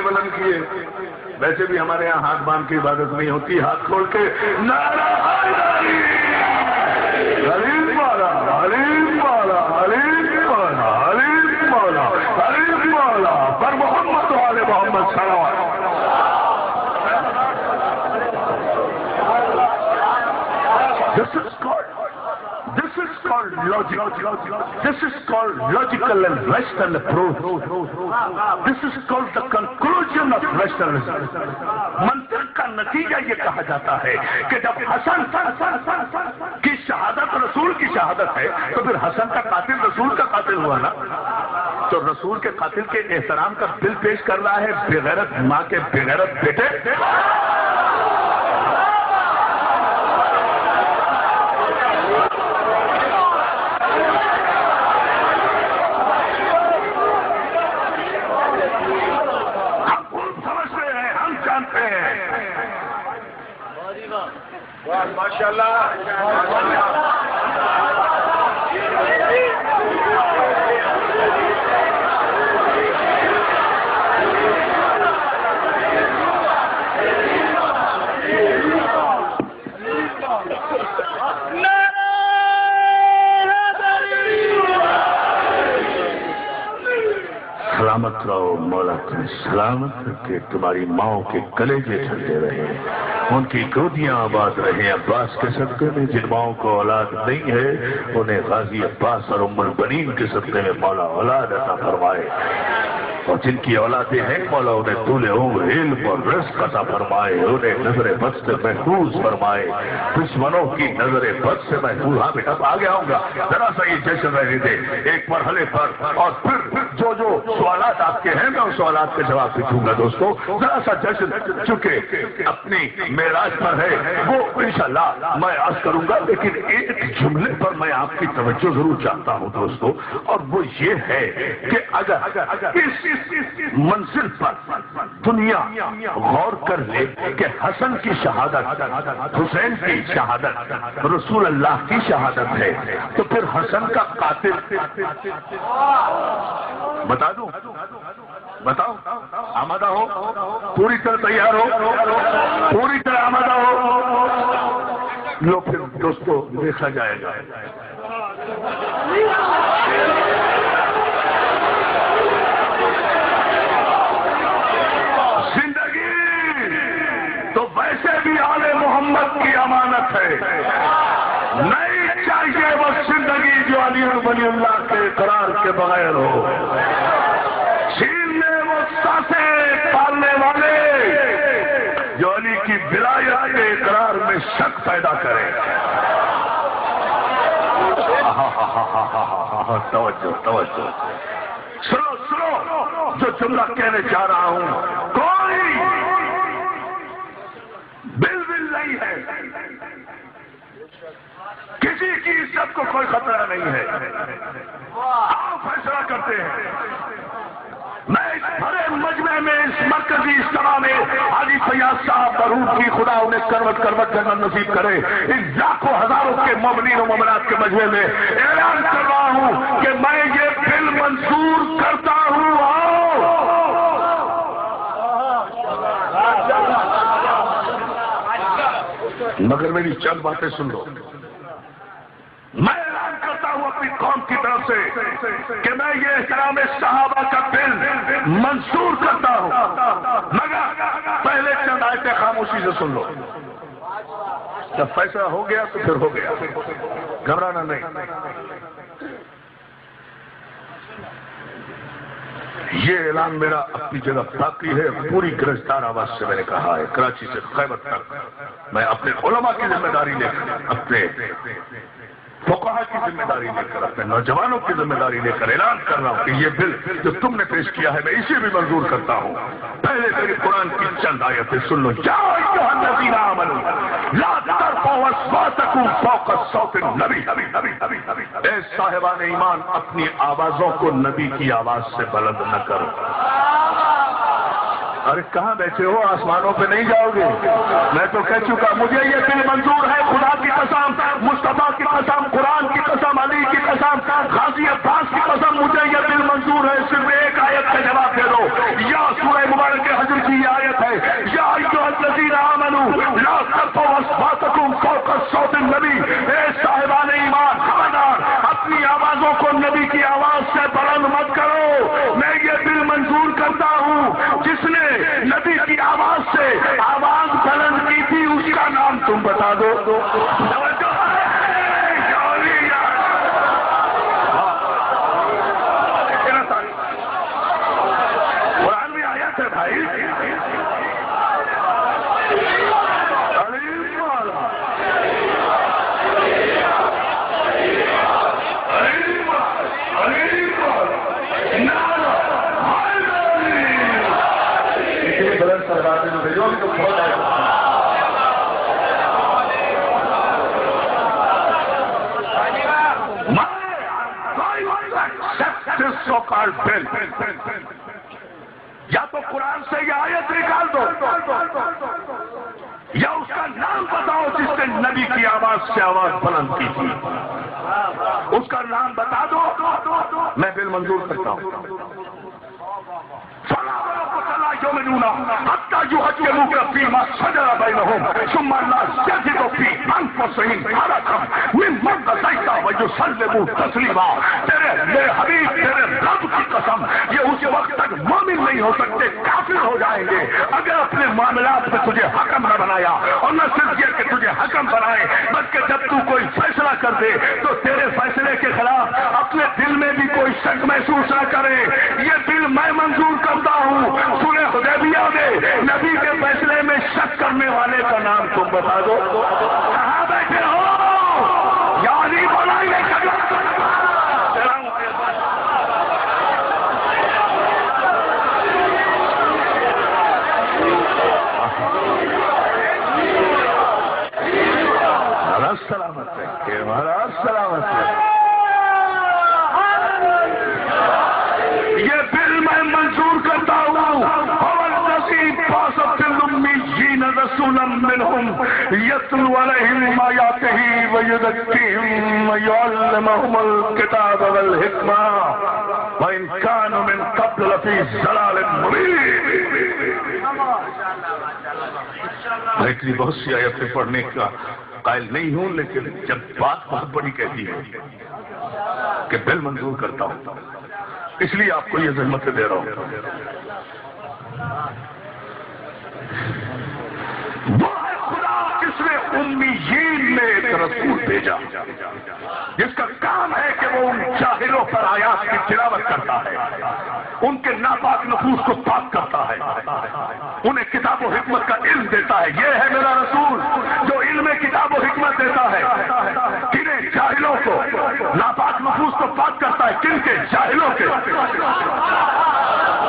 نہیں بلند کیے. ویسے بھی ہمارے یہاں ہاتھ باندھ کے عبادت نہیں ہوتی, ہاتھ کھول کے نعرہ حیدری, حلیم مولا, حلیم مولا, حلیم مولا, حلیم مولا, حلیم مولا پر محمد و آل محمد صلوات. This is called logic. This is called logical and rational approach. This is called the conclusion of rationalism. منطق کا نتیجہ یہ کہا جاتا ہے کہ جب حسن کی شہادت رسول کی شہادت ہے تو پھر حسن کا قاتل رسول کا قاتل ہوا نا. تو رسول کے قاتل کے احترام کا بل پیش کر رہا ہے بغیرت ماں کے بغیرت بیٹے. ماشاءاللہ. سلامت رہو مولا, تم سلامت رکھے, تمہاری ماؤں کے کلیجے ٹھنڈے رہے, ان کی گودیاں آباد رہیں. عباس کے صدقے میں جن ماؤں کو اولاد نہیں ہے انہیں غازی عباس اور ام البنین کے صدقے میں مولا اولاد عطا فرمائے, اور جن کی اولادیں ہیں مولا انہیں طول عمر, علم اور رزق عطا فرمائے, انہیں نظر بد سے محفوظ فرمائے, دشمنوں کی نظر بد سے محفوظ. ہاں بیٹا آگے آؤں گا, ذرا سا یہ جشن رہنے دے ایک مرحلے پر, اور پھر جو سوالات آپ کے ہیں میں ان سوالات کے جواب بھی دوں گا. دوستو ذرا سا جشن چکے اپنی معراج پر ہے وہ انشاءاللہ میں عرض کروں گا, لیکن ایک جملے پر میں آپ کی توجہ ضرور چاہتا ہوں دوستو, اور وہ یہ ہے کہ اگر اس منزل پر دنیا غور کر لے کہ حسن کی شہادت, حسین کی شہادت, رسول اللہ کی شہادت ہے, تو پھر حسن کا قاتل بتا دوں, بتاؤ آمادہ ہو, پوری طرح تیار ہو, پوری طرح آمادہ ہو. لو پھر دوستو دیکھا جائے گا. زندگی تو ویسے بھی آل محمد کی امانت ہے, نہیں چاہیے وہ زندگی جو علی ولی اللہ کے اقرار کے بغیر ہو, چھیننے وہ سانسیں پالنے والے جو علی کی ولایت کے اقرار میں شک پیدا کرے. توجہ توجہ, سنو سنو جو جملہ کہنے چاہ رہا ہوں, کوئی بل نہیں ہے, کسی کی عزت کو کوئی خطرہ نہیں ہے. آپ فیصلہ کرتے ہیں. میں اس بڑے مجمع میں, اس مرکزی اجتماع میں حاجی فیاض صاحب برود کی خدا انہیں کروٹ کروٹ جنت نصیب کرے, ان لاکھوں ہزاروں کے مومنین و مومنات کے مجمع میں اعلان کر رہا ہوں کہ میں یہ بل منظور کرتا ہوں. مگر میری چند باتیں سن لو. میں اعلان کرتا ہوں اپنی قوم کی طرف سے کہ میں یہ احترام صحابہ کا بل منظور کرتا ہوں, مگر پہلے چند آیتیں خاموشی سے سن لو. جب فیصلہ ہو گیا تو پھر ہو گیا, گھبرانا نہیں. یہ اعلان میرا اپنی جگہ باقی ہے, پوری گرجدار آواز سے میں نے کہا ہے, کراچی سے خیبر تک میں اپنے علماء کی ذمہ داری لے کر, اپنے فقہا کی ذمہ داری لے کر, اپنے نوجوانوں کی ذمہ داری لے کر اعلان کر رہا ہوں کہ یہ بل جو تم نے پیش کیا ہے میں اسے بھی منظور کرتا ہوں. پہلے میرے قرآن کی چند آیتیں سن لو. یا ایھا الذین آمنوا لا ترفعوا اصواتکم فوق صوت النبی. اے صاحبان ایمان, اپنی آوازوں کو نبی کی آواز سے بلند نہ کرو. ارے کہاں بیٹھے ہو, آسمانوں پہ نہیں جاؤ گے. میں تو کہہ چکا مجھے یہ بل منظور ہے, خدا کی قسم, مصطفیٰ کی قسم, قرآن کی قسم, علی کی قسم, غازی عباس کی قسم, مجھے یہ بل منظور ہے. صرف ایک آیت کا جواب دے دو, یا سورہ مبارک صوت النبی، اے صاحبان ایمان خبردار اپنی آوازوں کو نبی کی آواز سے بلند مت کرو. میں یہ بل منظور کرتا ہوں جس نے نبی کی آواز سے آواز بلند کی تھی اس کا نام تم بتا دو. قرآن میں آیت ہے بھائی. یا تو قرآن سے یہ آیت نکال دو یا اس کا نام بتاؤ جس نے نبی کی آواز سے آواز بلند کی تھی. اس کا نام بتا دو میں بل منظور کرتا ہوں. يؤمنون حتى يحكموك فيما شجر بينهم ثم لا يجدوا في انفسهم حرجا مما قضيت ويسلموا تسليما. تیرے حبیب تیرے رب کی قسم یہ اس وقت تک مومن نہیں ہو سکتے، کافر ہو جائیں گے اگر اپنے معاملات میں تجھے حکم نہ بنایا. اور نہ صرف یہ کہ تجھے حکم بنائے بلکہ جب تو کوئی فیصلہ کر دے تو تیرے فیصلے کے خلاف اپنے دل میں بھی کوئی شک محسوس نہ کرے. یہ بل میں منظور کرتا ہوں. سورہ حدیبیہ میں نبی کے فیصلے میں شک کرنے والے کا نام تم بتا دو. کہاں بیٹھے ہو؟ یعنی بلائیے سلامت ہے کہ مہاراج سلامت ہے. یہ بل میں منظور کرتا ہوں. رسولا منهم يتلو عليهم آياته ويزكيهم ويعلمهم الكتاب والحكمة وإن كانوا من قبل لفي ضلال مبين. میں اتنی بہت سی آیتیں پڑھنے کا قائل نہیں ہوں لیکن جب بات بہت بڑی کہتی ہے کہ بل منظور کرتا ہوں اس لیے آپ کو یہ زحمتیں دے رہا ہوں. وہ ہے خدا جس نے امیین میں ایک رسول بھیجا جس کا کام ہے کہ وہ ان جاہلوں پر آیات کی تلاوت کرتا ہے، ان کے ناپاک نفوس کو پاک کرتا ہے، انہیں کتاب و حکمت کا علم دیتا ہے. یہ ہے میرا رسول جو علم کتاب و حکمت دیتا ہے. کنہیں جاہلوں کو ناپاک نفوس کو پاک کرتا ہے. کن کے؟ جاہلوں کے.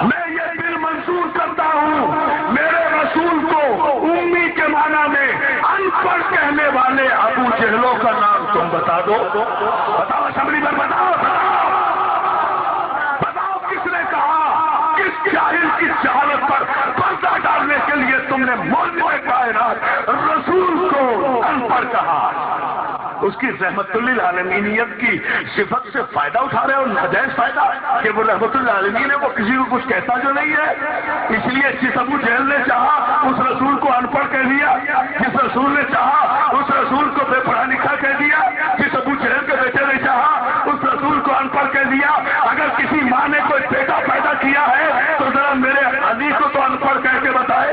میں یہ بل منظور کرتا ہوں. میرے رسول کو امی کے معنی میں ان پڑھ کہنے والے ابو جہلوں کا نام تم بتا دو. بتاؤ اسمبلی پر بتاؤ کس نے کہا کس جاہل کی جہالت پر پردہ ڈالنے کے لیے تم نے موجود کائنات رسول کو ان پڑھ کہا. اس کی رحمت للعالمینیت کی صفت سے فائدہ اٹھا رہے اور ناجائز فائدہ کہ وہ رحمت للعالمین ہے، وہ کسی کو کچھ کہتا جو نہیں ہے. اس لیے جس ابو جہل نے چاہا اس رسول کو ان پڑھ کہہ دیا، جس رسول نے چاہا اس رسول کو بے پڑھا لکھا کہہ دیا، جس ابو جہل کے بیٹے نے چاہا اس رسول کو ان پڑھ کہہ دیا. اگر کسی ماں نے کوئی بیٹا پیدا کیا ہے تو ذرا میرے علی کو تو ان پڑھ کہہ کے بتائے.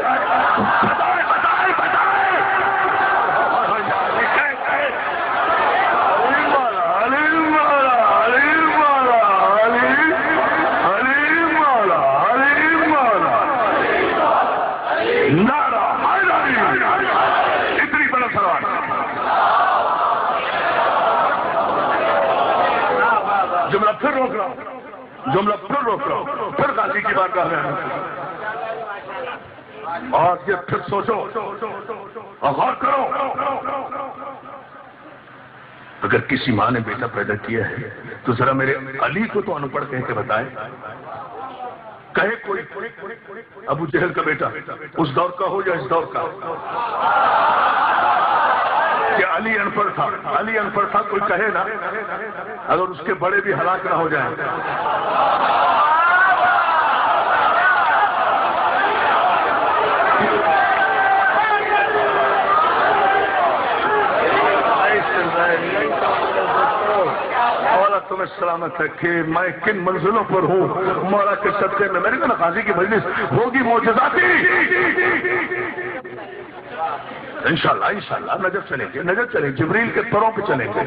پھر روک رہا ہوں پھر غازی کی بات کر رہے ہیں اور یہ پھر سوچو اور غور کرو. اگر کسی ماں نے بیٹا پیدا کیا ہے تو ذرا میرے علی کو تو ان پڑھ کہہ کے بتائے. کہے کوئی ابو جہل کا بیٹا اس دور کا ہو یا اس دور کا کہ علی ان پڑھ تھا کوئی کہے نا اگر اس کے بڑے بھی ہلاک نہ ہو جائیں. مولا تمہیں سلامت رکھے، میں کن منزلوں پر ہوں مولا کے صدقے میں میرے کو قاضی کی مجلس ہوگی معجزاتی. انشاءاللہ نجف چلیں گے، نجف چلیں گے، جبریل کے پروں پہ چلیں گے.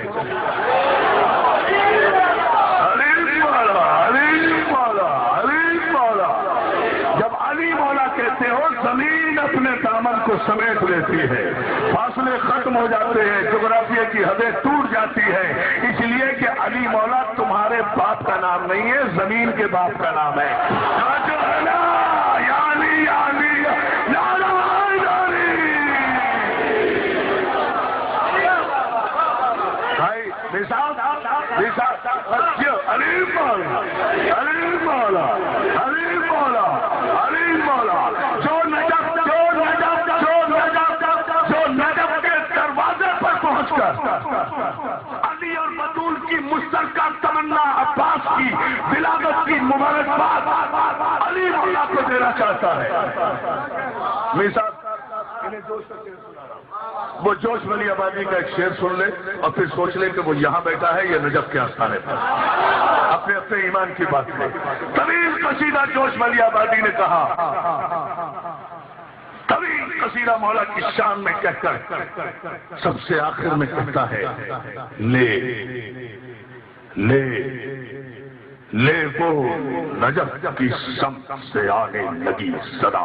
جب علی مولا کہتے ہو زمین اپنے دامن کو سمیٹ لیتی ہے، فاصلے ختم ہو جاتے ہیں، جغرافیہ کی حدیں ٹوٹ جاتی ہے، اس لیے کہ علی مولا تمہارے باپ کا نام نہیں ہے، زمین کے باپ کا نام ہے. علی اور بطول کی مشترکہ تمنا عباس کی ولادت کی مبارکباد علی مولا کو دینا چاہتا ہے. وہ جوش ولی آبادی کا ایک شعر سن لے اور پھر سوچ لے کہ وہ یہاں بیٹھا ہے یا نجف کے آستانے پر. اپنے اپنے ایمان کی بات ہے. طویل قصیدہ جوش ولی آبادی نے کہا، طویل قصیدہ مولا کی شان میں کہہ کر سب سے آخر میں کہتا ہے، لے لے لے وہ نجف کی سمت سے آنے لگی صدا.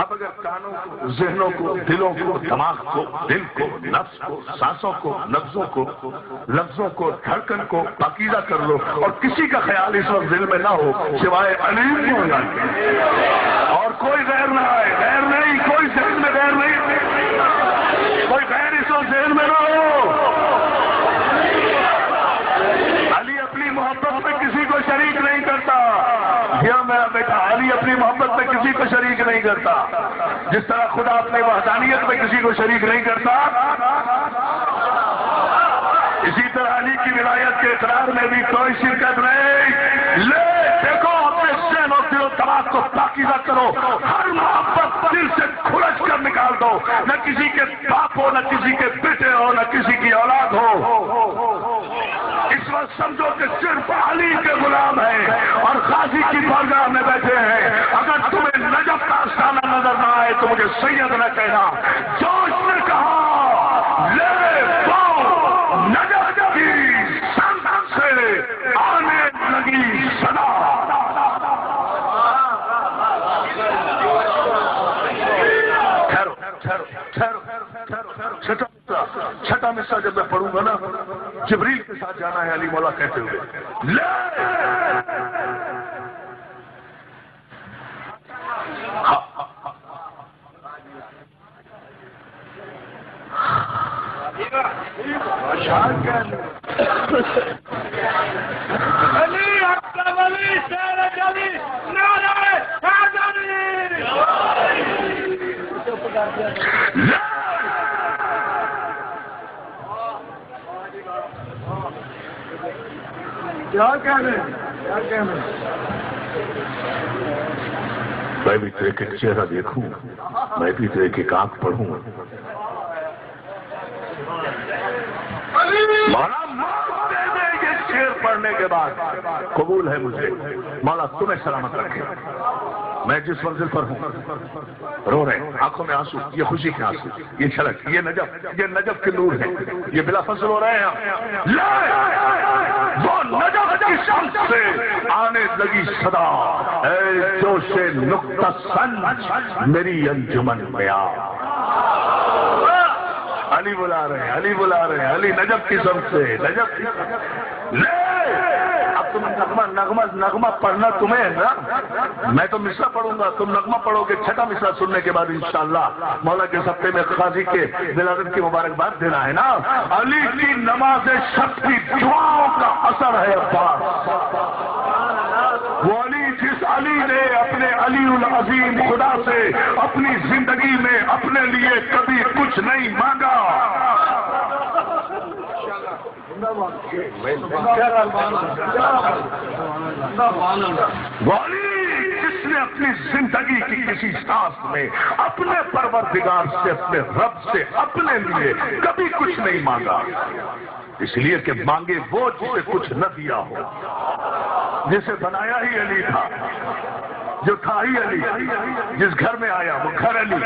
اب اگر کانوں کو، ذہنوں کو، دلوں کو، دماغ کو، دل کو، نفس کو، سانسوں کو، نبضوں کو، لفظوں کو، دھڑکن کو پاکیزہ کر لو اور کسی کا خیال اس وقت دل میں نہ ہو سوائے علی مولا کے، اور کوئی غیر نہ آئے، غیر نہیں، کوئی ذہن میں غیر نہیں، کوئی غیر اس وقت ذہن میں نہ ہو. علی اپنی محبت میں کسی کو شریک نہیں کرتا. یہ میرا بیٹا علی اپنی محبت میں کسی کو شریک نہیں کرتا. جس طرح خدا اپنی وحدانیت میں کسی کو شریک نہیں کرتا، اسی طرح علی کی ولایت کے اقرار میں بھی کوئی شرکت نہیں. لے دیکھو اپنے ذہن اور دل و دماغ کو پاکیزہ کرو، ہر محبت دل سے کھلچ کر نکال دو. نہ کسی کے باپ ہو، نہ کسی کے بیٹے ہو، نہ کسی کی اولاد ہو. اس وقت سمجھو کہ صرف علی کے غلام ہیں اور غازی کی بارگاہ میں بیٹھے ہیں. اگر تمہیں نجف کا آستانہ نظر نہ آئے تو مجھے سید نہ کہنا. جوش نے کہا، لے وہ نجف کی سمت سے آنے لگی صدا. چھٹا مصرع جب میں پڑھوں گا نا، جبریل کے ساتھ جانا ہے علی مولا کہتے ہوئے، میں بھی تیرے کے چہرہ دیکھوں، میں بھی تیرے کی آنکھ پڑھوں. شعر پڑھنے کے بعد قبول ہے مجھے. مولا تمہیں سلامت رکھے. میں جس منزل پر ہوں رو رہے ہیں، آنکھوں میں آنسو، یہ خوشی کے آنسو، یہ چھلک، یہ نجف کے نور ہے، یہ بلا فضل ہو رہے ہیں. وہ نجف کی شمس سے آنے لگی صدا، اے جوش نقطہ سنج میری انجمن میں آ. علی بلا رہے ہیں، علی بلا رہے ہیں، علی نجف کی سمت سے، نجف کی لے. اب تم نغمہ پڑھنا تمہیں ہے نا، میں تو مصرع پڑھوں گا، تم نغمہ پڑھو گے. چھٹا مصرع سننے کے بعد انشاءاللہ مولا کے صدقے میں قاضی کے ولادت کی مبارکباد دینا ہے نا. علی کی نماز شب کی دعاؤں کا اثر ہے عباس. وہ علی جس علی نے اپنے علی العظیم خدا سے اپنی زندگی میں اپنے لیے کبھی کچھ نہیں مانگا. وہ علی جس نے اپنی زندگی کی کسی سانس میں اپنے پروردگار سے، اپنے رب سے اپنے لیے کبھی کچھ نہیں مانگا، اس لیے کہ مانگے وہ جسے کچھ نہ دیا ہو، جسے بنایا ہی علی تھا، جو تھا ہی علی، جس گھر میں آیا وہ گھر علی،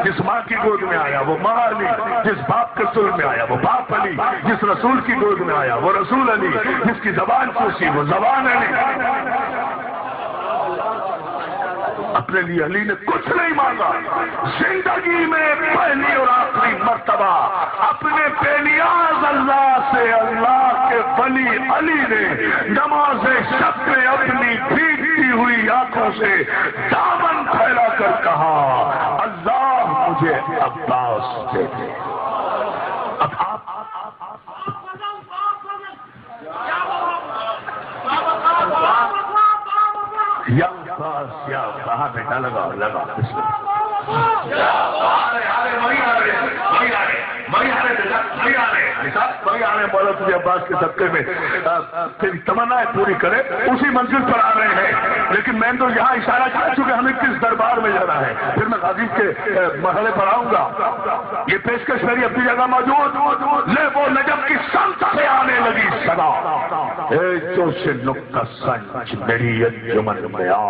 جس ماں کی گود میں آیا وہ ماں علی، جس باپ کے سر میں آیا وہ باپ علی، جس رسول کی گود میں آیا وہ رسول علی، جس کی زبان پوچھی وہ زبان علی۔ اپنے لیے علی نے کچھ نہیں مانگا، زندگی میں پہلی اور آخری مرتبہ اپنے بے نیاز اللہ سے، اللہ کے ولی علی نے نماز شب میں اپنی بھیگتی ہوئی آنکھوں سے دامن پھیلا کر کہا، اللہ مجھے عباس دے دے۔ اب آپ یا عباس یا کہاں بیٹا، لگا مولا تجھے عباس کے صدقے میں تیری تمنا پوری کرے، اسی منزل پر آ رہے ہیں، لیکن میں تو یہاں اشارہ کر چکے ہمیں کس دربار میں جانا ہے، پھر میں غازی کے مرحلے پر آؤں گا۔ یہ پیشکش میری اپنی جگہ موجود، لے وہ نجف کی سمت سے آنے لگی صدا، اے جوش نکتہ سنج میری انجمن میں آ،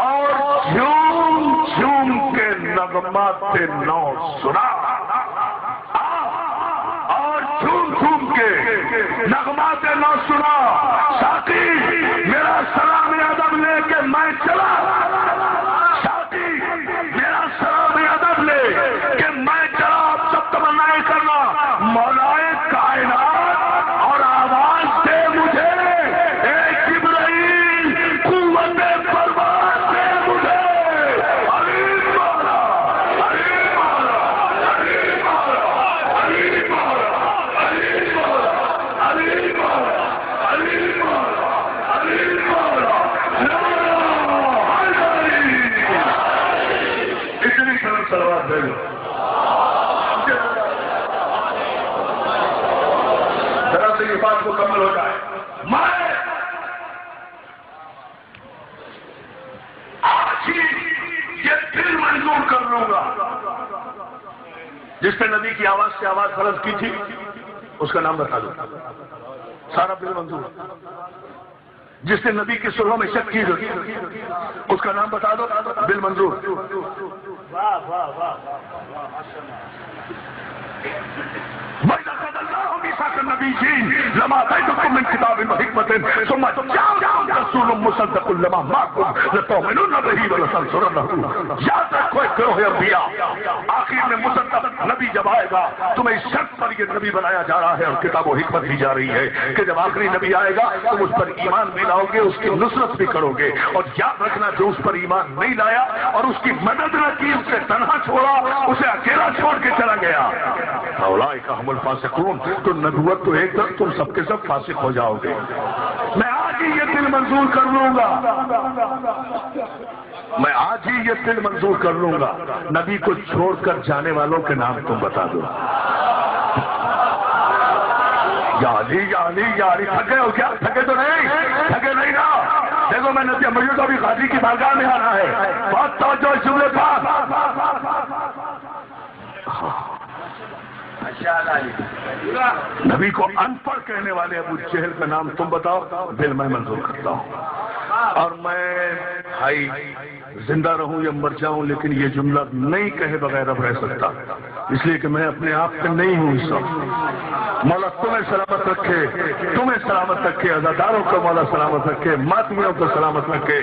اور جھوم جھوم کے نغمات نو سنا، اور جھوم جھوم کے نغمات نو سنا، ساقی میرا سلام ادب لے کے میں چلا، ساقی میرا سلام ادب لے کہ میں چلا، اب سب تمنائیں کرنا، مولائے کائنات اور آواز دے مجھے، اے جبرائیل قوت پرواز دے مجھے، علی مولا، علی مولا، علی مولا، علی مولا، علی مولا، علی مولا، علی مولا، علی مولا، اتنی صلوات دے لو، ذرا سے یہ بات مکمل ہو جائے۔ میں آج ہی یہ دل منظور کر لوں گا، جس نے نبی کی آواز سے آواز فرض کی تھی اس کا نام بتا دو، سارا دل منظور۔ جس نے نبی کی سروں میں شک کی اس کا نام بتا دو، دل منظور۔ لما آتيتكم من كتاب وحكمة ثم جاءكم رسول مصدق لما معكم لتؤمنن به ولتنصرنه۔ یاد رکھو ایک گروہ انبیاء آخر میں مصدق نبی جب آئے گا، تمہیں اس شرط پر یہ نبی بنایا جا رہا ہے اور کتاب و حکمت دی جا رہی ہے کہ جب آخری نبی آئے گا تم اس پر ایمان بھی لاؤ گے، اس کی نصرت بھی کرو گے، اور یاد رکھنا جو اس پر ایمان نہیں لایا اور اس کی مدد نہ کی، اسے تنہا چھوڑا، اسے اکیلا چھوڑ کے چلا گیا، اولئک هم الفاسقون، تو نبوت تو ایک طرف، تم سب کے سب فاسق ہو جاؤ گے۔ میں آج ہی یہ دل منظور کر لوں گا، میں آج ہی یہ دل منظور کر لوں گا، نبی کو چھوڑ کر جانے والوں کے نام تم بتا دو۔ یا علی یا علی یا علی، تھکے ہو کیا؟ تھکے تو نہیں، تھکے نہیں نا؟ دیکھو میں نتیجہ مجھے تو ابھی غازی کی بارگاہ میں آنا ہے، بہت توجہ اس جملے پر۔ نبی کو ان پڑھ کہنے والے ابو جہل کا نام تم بتاؤ، دل میں منظور کرتا ہوں، اور میں بھائی زندہ رہوں یا مر جاؤں لیکن یہ جملہ نہیں کہے بغیر اب رہ سکتا، اس لیے کہ میں اپنے آپ کا نہیں ہوں اس وقت۔ مولا تمہیں سلامت رکھے، تمہیں سلامت رکھے، عزاداروں کو مولا سلامت رکھے، ماتمیوں کو سلامت رکھے۔